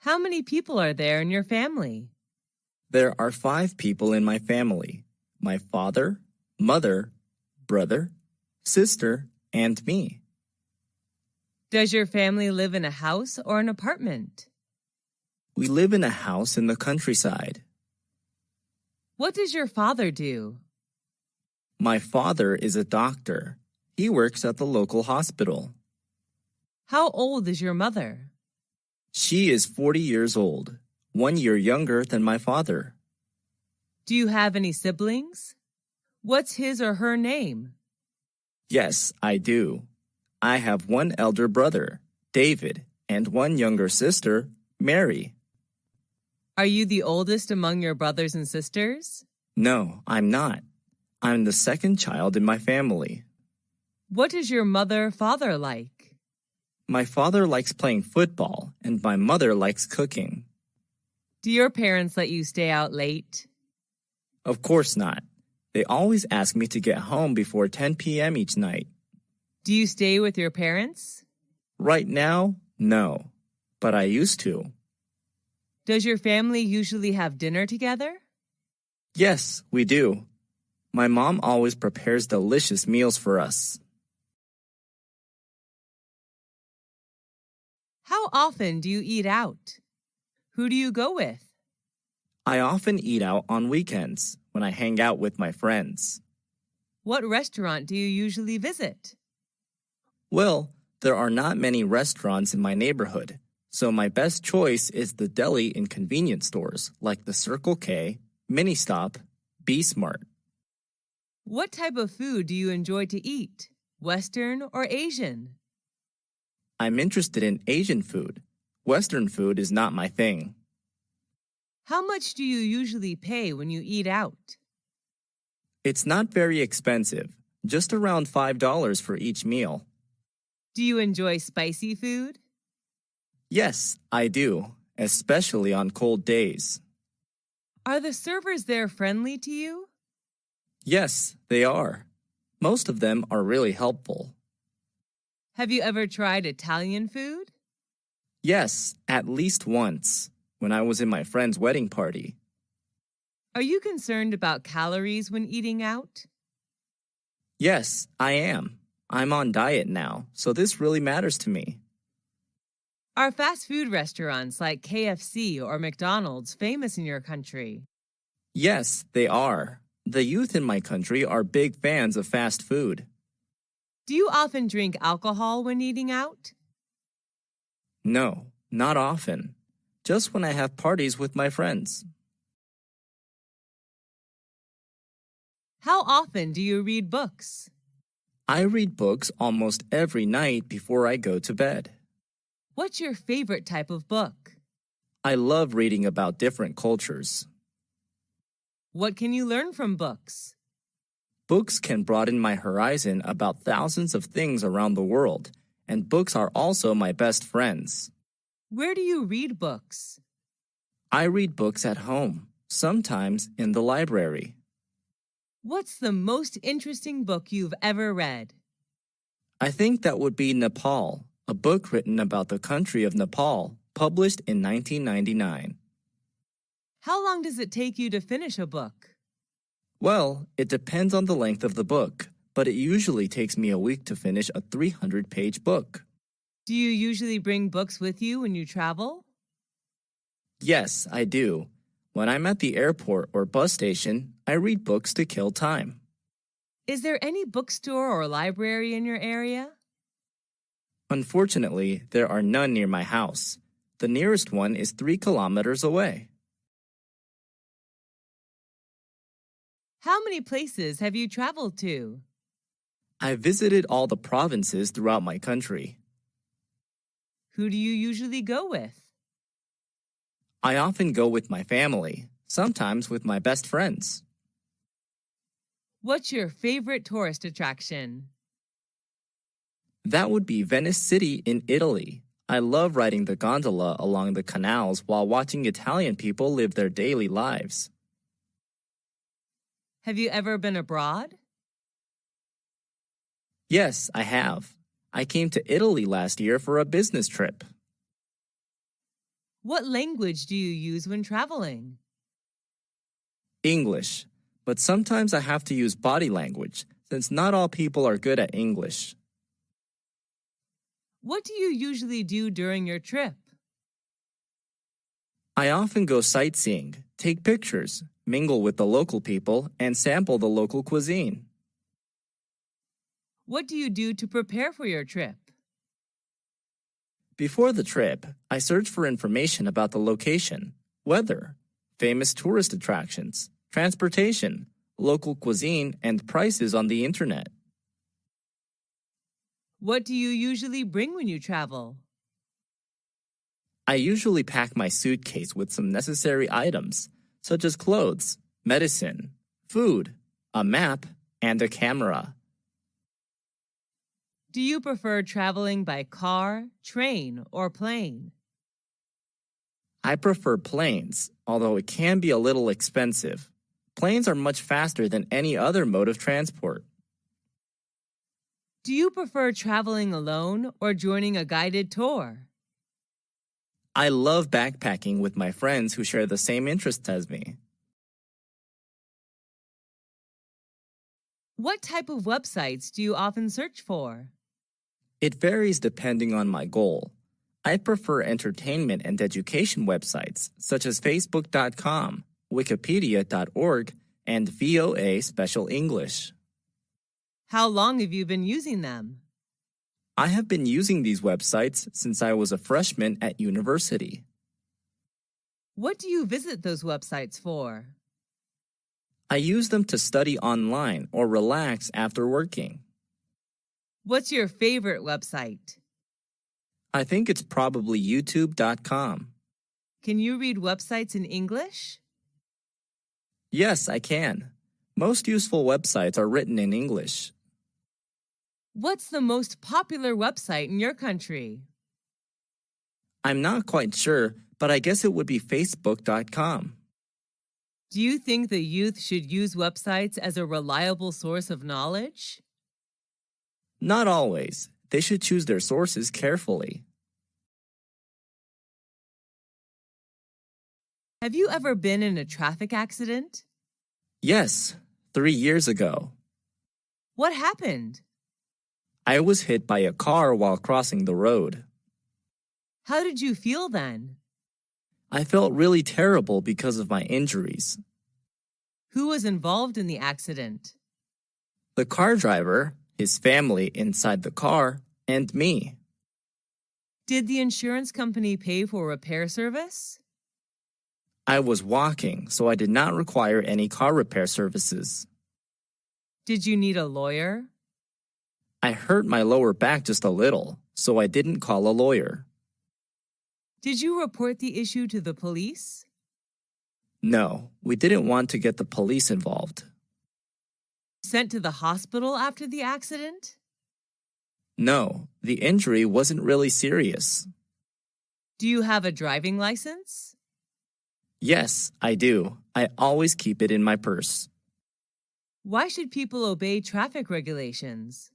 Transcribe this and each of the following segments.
How many people are there in your family? There are 5 people in my family: my father, mother, brother, sister, and me. Does your family live in a house or an apartment? We live in a house in the countryside. What does your father do? My father is a doctor. He works at the local hospital. How old is your mother? She is 40 years old, 1 year younger than my father. Do you have any siblings? What's his or her name? Yes, I do. I have 1 elder brother, David, and 1 younger sister, Mary. Are you the oldest among your brothers and sisters? No, I'm not. I'm the second child in my family. What is your mother-father like? My father likes playing football, and my mother likes cooking. Do your parents let you stay out late? Of course not. They always ask me to get home before 10 p.m. each night. Do you stay with your parents? Right now, no, but I used to. Does your family usually have dinner together? Yes, we do. My mom always prepares delicious meals for us. How often do you eat out? Who do you go with? I often eat out on weekends when I hang out with my friends. What restaurant do you usually visit? Well, there are not many restaurants in my neighborhood, so my best choice is the deli in convenience stores like the Circle K, Mini Stop, B Smart. What type of food do you enjoy to eat? Western or Asian? I'm interested in Asian food. Western food is not my thing. How much do you usually pay when you eat out? It's not very expensive, just around $5 for each meal. Do you enjoy spicy food? Yes, I do, especially on cold days. Are the servers there friendly to you? Yes, they are. Most of them are really helpful. Have you ever tried Italian food? Yes, at least once, when I was in my friend's wedding party. Are you concerned about calories when eating out? Yes, I am. I'm on diet now, so this really matters to me. Are fast food restaurants like KFC or McDonald's famous in your country? Yes, they are. The youth in my country are big fans of fast food. Do you often drink alcohol when eating out? No, not often. Just when I have parties with my friends. How often do you read books? I read books almost every night before I go to bed. What's your favorite type of book? I love reading about different cultures. What can you learn from books? Books can broaden my horizon about thousands of things around the world, and books are also my best friends. Where do you read books? I read books at home, sometimes in the library. What's the most interesting book you've ever read? I think that would be Nepal, a book written about the country of Nepal, published in 1999. How long does it take you to finish a book? Well, it depends on the length of the book, but it usually takes me a week to finish a 300-page book. Do you usually bring books with you when you travel? Yes, I do. When I'm at the airport or bus station, I read books to kill time. Is there any bookstore or library in your area? Unfortunately, there are none near my house. The nearest one is 3 kilometers away. How many places have you traveled to? I visited all the provinces throughout my country. Who do you usually go with? I often go with my family, sometimes with my best friends. What's your favorite tourist attraction? That would be Venice City in Italy. I love riding the gondola along the canals while watching Italian people live their daily lives. Have you ever been abroad? Yes, I have. I came to Italy last year for a business trip. What language do you use when traveling? English, but sometimes I have to use body language since not all people are good at English. What do you usually do during your trip? I often go sightseeing, take pictures, mingle with the local people, and sample the local cuisine. What do you do to prepare for your trip? Before the trip, I search for information about the location, weather, famous tourist attractions, transportation, local cuisine, and prices on the internet. What do you usually bring when you travel? I usually pack my suitcase with some necessary items, such as clothes, medicine, food, a map, and a camera. Do you prefer traveling by car, train, or plane? I prefer planes, although it can be a little expensive. Planes are much faster than any other mode of transport. Do you prefer traveling alone or joining a guided tour? I love backpacking with my friends who share the same interests as me. What type of websites do you often search for? It varies depending on my goal. I prefer entertainment and education websites such as Facebook.com, Wikipedia.org, and VOA Special English. How long have you been using them? I have been using these websites since I was a freshman at university. What do you visit those websites for? I use them to study online or relax after working. What's your favorite website? I think it's probably YouTube.com. Can you read websites in English? Yes, I can. Most useful websites are written in English. What's the most popular website in your country? I'm not quite sure, but I guess it would be Facebook.com. Do you think the youth should use websites as a reliable source of knowledge? Not always. They should choose their sources carefully. Have you ever been in a traffic accident? Yes, 3 years ago. What happened? I was hit by a car while crossing the road. How did you feel then? I felt really terrible because of my injuries. Who was involved in the accident? The car driver, his family inside the car, and me. Did the insurance company pay for repair service? I was walking, so I did not require any car repair services. Did you need a lawyer? I hurt my lower back just a little, so I didn't call a lawyer. Did you report the issue to the police? No, we didn't want to get the police involved. Sent to the hospital after the accident? No, the injury wasn't really serious. Do you have a driving license? Yes, I do. I always keep it in my purse. Why should people obey traffic regulations?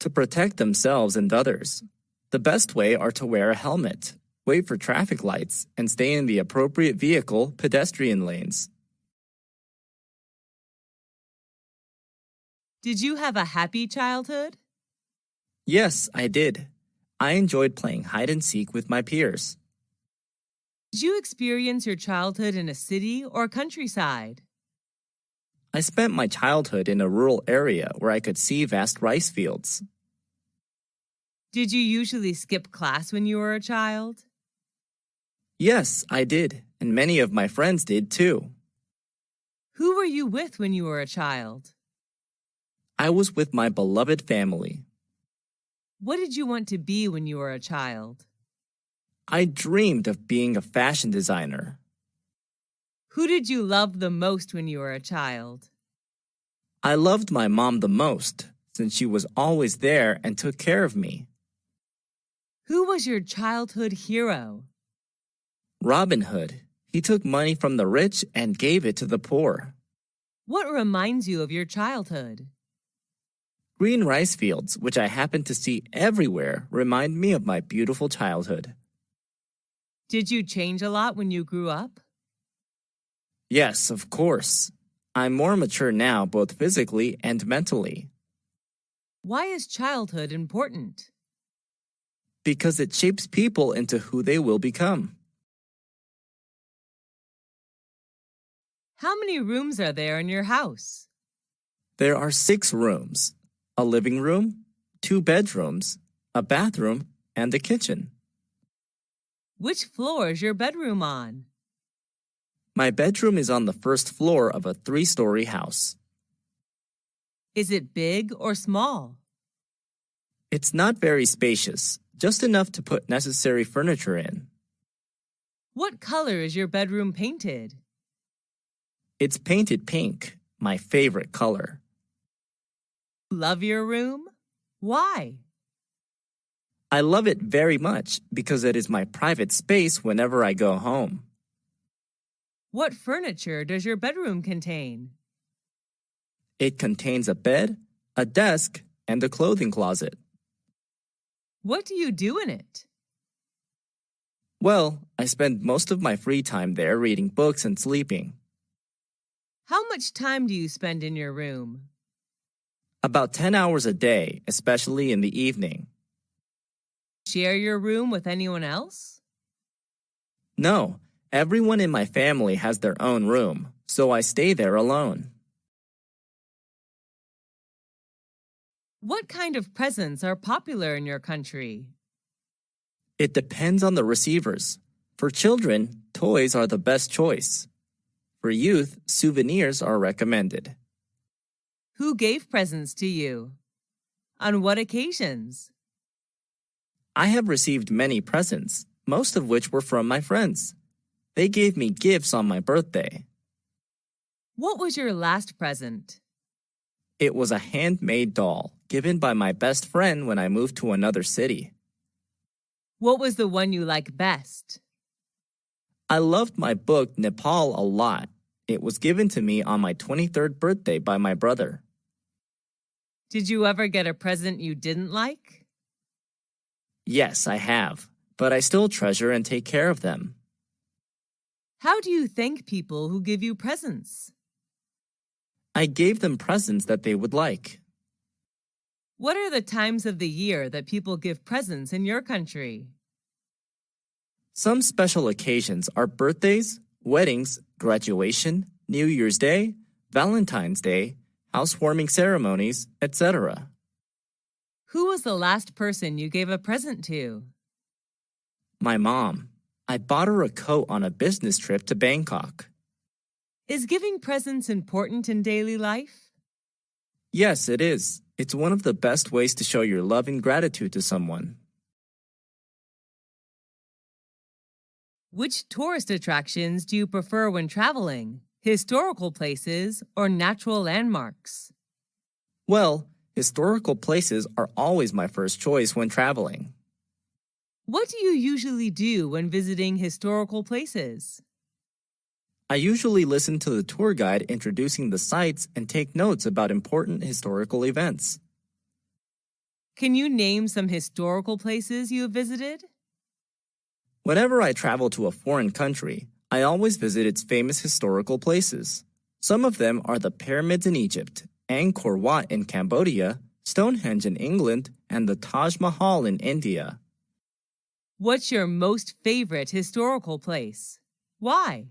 To protect themselves and others. The best way are to wear a helmet, wait for traffic lights, and stay in the appropriate vehicle pedestrian lanes. Did you have a happy childhood? Yes, I did. I enjoyed playing hide and seek with my peers. Did you experience your childhood in a city or countryside? I spent my childhood in a rural area where I could see vast rice fields. Did you usually skip class when you were a child? Yes, I did, and many of my friends did too. Who were you with when you were a child? I was with my beloved family. What did you want to be when you were a child? I dreamed of being a fashion designer. Who did you love the most when you were a child? I loved my mom the most, since she was always there and took care of me. Who was your childhood hero? Robin Hood. He took money from the rich and gave it to the poor. What reminds you of your childhood? Green rice fields, which I happen to see everywhere, remind me of my beautiful childhood. Did you change a lot when you grew up? Yes, of course. I'm more mature now, both physically and mentally, Why is childhood important? because it shapes people into who they will become. How many rooms are there in your house? There are 6 rooms: a living room, 2 bedrooms, a bathroom, and a kitchen. Which floor is your bedroom on? My bedroom is on the first floor of a 3-story house. Is it big or small? It's not very spacious, just enough to put necessary furniture in. What color is your bedroom painted? It's painted pink, my favorite color. Love your room? Why? I love it very much because it is my private space whenever I go home. What furniture does your bedroom contain? It contains a bed, a desk, and a clothing closet. What do you do in it? Well, I spend most of my free time there reading books and sleeping. How much time do you spend in your room? About 10 hours a day, especially in the evening. Share your room with anyone else? No, everyone in my family has their own room, so I stay there alone. What kind of presents are popular in your country? It depends on the receivers. For children, toys are the best choice. For youth, souvenirs are recommended. Who gave presents to you? On what occasions? I have received many presents, most of which were from my friends. They gave me gifts on my birthday. What was your last present? It was a handmade doll given by my best friend when I moved to another city. What was the one you like best? I loved my book Nepal a lot. It was given to me on my 23rd birthday by my brother. Did you ever get a present you didn't like? Yes, I have, but I still treasure and take care of them. How do you thank people who give you presents? I gave them presents that they would like. What are the times of the year that people give presents in your country? Some special occasions are birthdays, weddings, graduation, New Year's Day, Valentine's Day, housewarming ceremonies, etc. Who was the last person you gave a present to? My mom. I bought her a coat on a business trip to Bangkok. Is giving presents important in daily life? Yes, it is. It's one of the best ways to show your love and gratitude to someone. Which tourist attractions do you prefer when traveling? Historical places or natural landmarks? Well, historical places are always my first choice when traveling. What do you usually do when visiting historical places? I usually listen to the tour guide introducing the sites and take notes about important historical events. Can you name some historical places you have visited? Whenever I travel to a foreign country, I always visit its famous historical places. Some of them are the pyramids in Egypt, Angkor Wat in Cambodia, Stonehenge in England, and the Taj Mahal in India. What's your most favorite historical place? Why?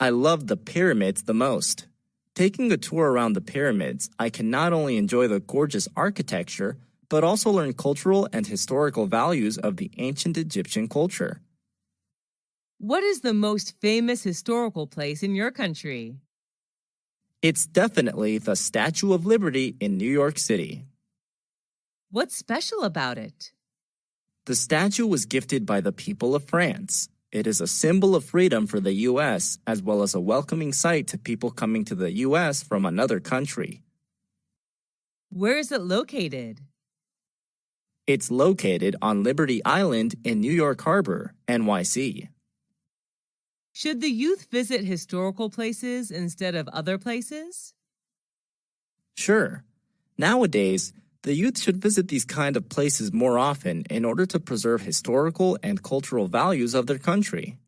I love the pyramids the most. Taking a tour around the pyramids, I can not only enjoy the gorgeous architecture, but also learn cultural and historical values of the ancient Egyptian culture. What is the most famous historical place in your country? It's definitely the Statue of Liberty in New York City. What's special about it? The statue was gifted by the people of France. It is a symbol of freedom for the U.S., as well as a welcoming sight to people coming to the U.S. from another country. Where is it located? It's located on Liberty Island in New York Harbor, NYC. Should the youth visit historical places instead of other places? Sure. Nowadays, The youth should visit these kind of places more often in order to preserve historical and cultural values of their country.